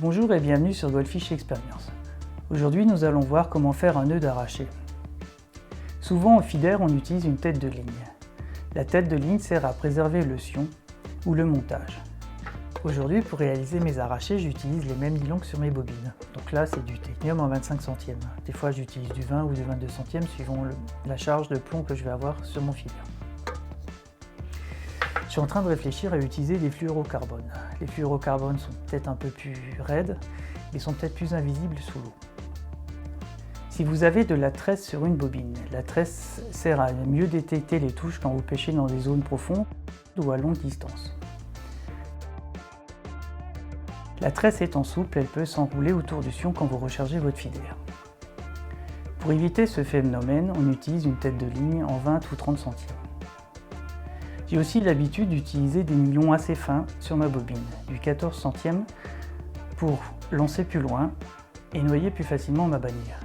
Bonjour et bienvenue sur Goldfish Experience. Aujourd'hui, nous allons voir comment faire un nœud d'arraché. Souvent, au feeder, on utilise une tête de ligne. La tête de ligne sert à préserver le sion ou le montage. Aujourd'hui, pour réaliser mes arrachés, j'utilise les mêmes nylons que sur mes bobines. Donc là, c'est du technium en 25 centièmes. Des fois, j'utilise du 20 ou du 22 centièmes suivant la charge de plomb que je vais avoir sur mon feeder. Je suis en train de réfléchir à utiliser des fluorocarbones. Les fluorocarbones sont peut-être un peu plus raides et sont peut-être plus invisibles sous l'eau. Si vous avez de la tresse sur une bobine, la tresse sert à mieux détecter les touches quand vous pêchez dans des zones profondes ou à longue distance. La tresse étant souple, elle peut s'enrouler autour du sion quand vous rechargez votre feeder. Pour éviter ce phénomène, on utilise une tête de ligne en 20 ou 30 centièmes. J'ai aussi l'habitude d'utiliser des nylons assez fins sur ma bobine, du 14 centièmes pour lancer plus loin et noyer plus facilement ma bannière.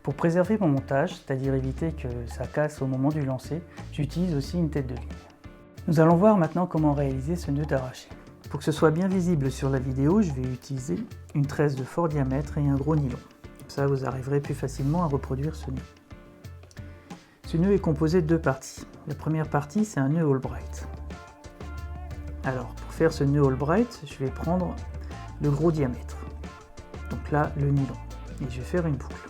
Pour préserver mon montage, c'est-à-dire éviter que ça casse au moment du lancer, j'utilise aussi une tête de ligne. Nous allons voir maintenant comment réaliser ce nœud d'arraché. Pour que ce soit bien visible sur la vidéo, je vais utiliser une tresse de fort diamètre et un gros nylon. Comme ça, vous arriverez plus facilement à reproduire ce nœud. Ce nœud est composé de deux parties. La première partie, c'est un nœud Albright. Alors, pour faire ce nœud Albright, je vais prendre le gros diamètre. Donc là, le nylon. Et je vais faire une boucle.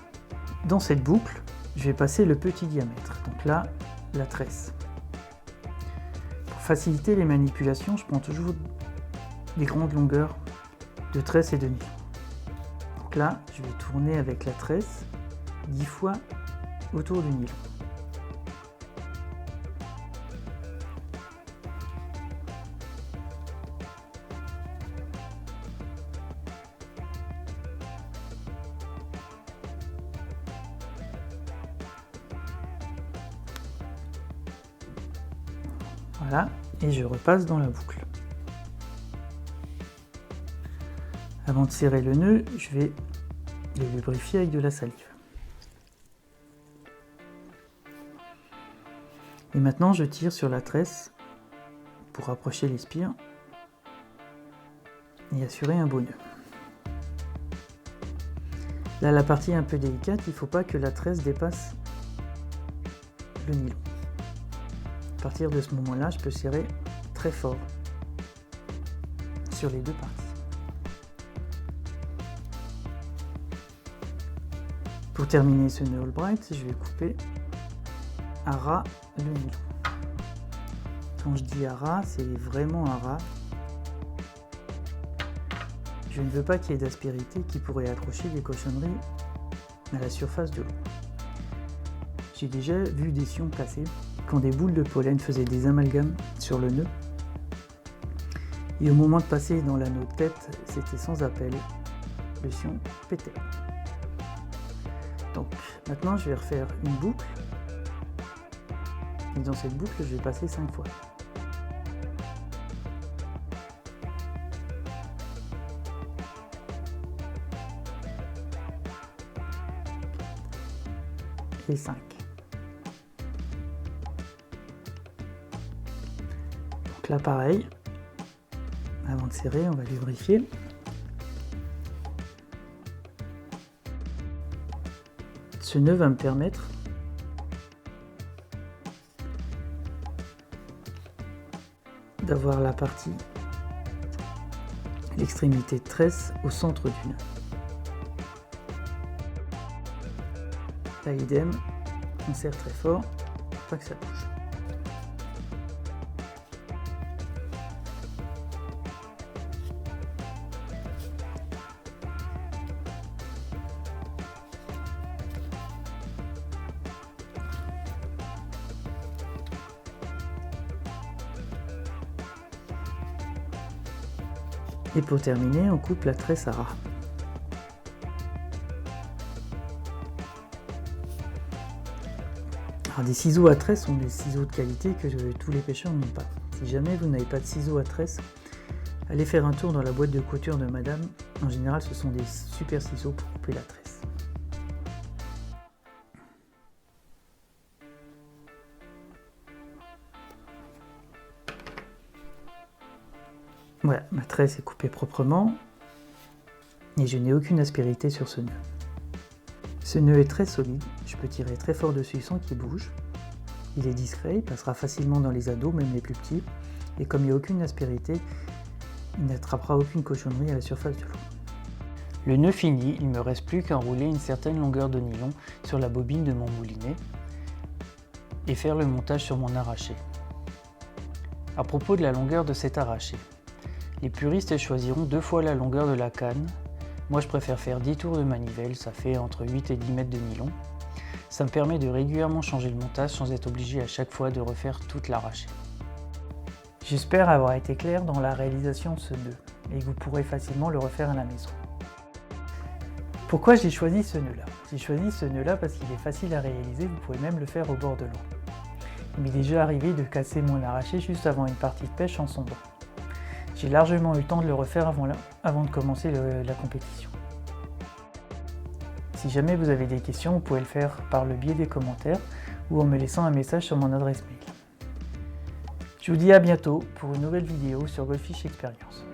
Dans cette boucle, je vais passer le petit diamètre. Donc là, la tresse. Pour faciliter les manipulations, je prends toujours des grandes longueurs de tresse et de nylon. Donc là, je vais tourner avec la tresse 10 fois autour du nylon. Voilà, et je repasse dans la boucle. Avant de serrer le nœud, je vais le lubrifier avec de la salive. Et maintenant, je tire sur la tresse pour rapprocher les spires et assurer un beau nœud. Là, la partie un peu délicate, il ne faut pas que la tresse dépasse le nylon. À partir de ce moment-là, je peux serrer très fort sur les deux parties. Pour terminer ce nœud Albright, je vais couper à ras le nylon. Quand je dis à ras, c'est vraiment à ras. Je ne veux pas qu'il y ait d'aspérité qui pourrait accrocher les cochonneries à la surface de l'eau. J'ai déjà vu des sions casser quand des boules de pollen faisaient des amalgames sur le nœud. Et au moment de passer dans l'anneau de tête, c'était sans appel, le sion pétait. Donc maintenant je vais refaire une boucle. Et dans cette boucle, je vais passer 5 fois. Et 5. Donc là pareil, avant de serrer, on va lubrifier. Ce nœud va me permettre d'avoir la partie, l'extrémité de tresse au centre du nœud. Là, idem, on serre très fort pour pas que ça bouge. Et pour terminer, on coupe la tresse à ras. Alors des ciseaux à tresse sont des ciseaux de qualité que tous les pêcheurs n'ont pas. Si jamais vous n'avez pas de ciseaux à tresse, allez faire un tour dans la boîte de couture de madame. En général, ce sont des super ciseaux pour couper la tresse. Voilà, ma tresse est coupée proprement. et je n'ai aucune aspérité sur ce nœud. Ce nœud est très solide, je peux tirer très fort dessus sans qu'il bouge. Il est discret, il passera facilement dans les ados, même les plus petits, et comme il n'y a aucune aspérité, il n'attrapera aucune cochonnerie à la surface de l'eau. Le nœud fini, il ne me reste plus qu'à enrouler une certaine longueur de nylon sur la bobine de mon moulinet et faire le montage sur mon arraché. À propos de la longueur de cet arraché, les puristes choisiront 2 fois la longueur de la canne. Moi je préfère faire 10 tours de manivelle, ça fait entre 8 et 10 mètres de nylon. Ça me permet de régulièrement changer le montage sans être obligé à chaque fois de refaire toute l'arrachée. J'espère avoir été clair dans la réalisation de ce nœud et que vous pourrez facilement le refaire à la maison. Pourquoi j'ai choisi ce nœud-là? J'ai choisi ce nœud-là parce qu'il est facile à réaliser, vous pouvez même le faire au bord de l'eau. Il m'est déjà arrivé de casser mon arraché juste avant une partie de pêche en sombrant. J'ai largement eu le temps de le refaire avant de commencer la compétition. Si jamais vous avez des questions, vous pouvez le faire par le biais des commentaires ou en me laissant un message sur mon adresse mail. Je vous dis à bientôt pour une nouvelle vidéo sur Goldfish Experience.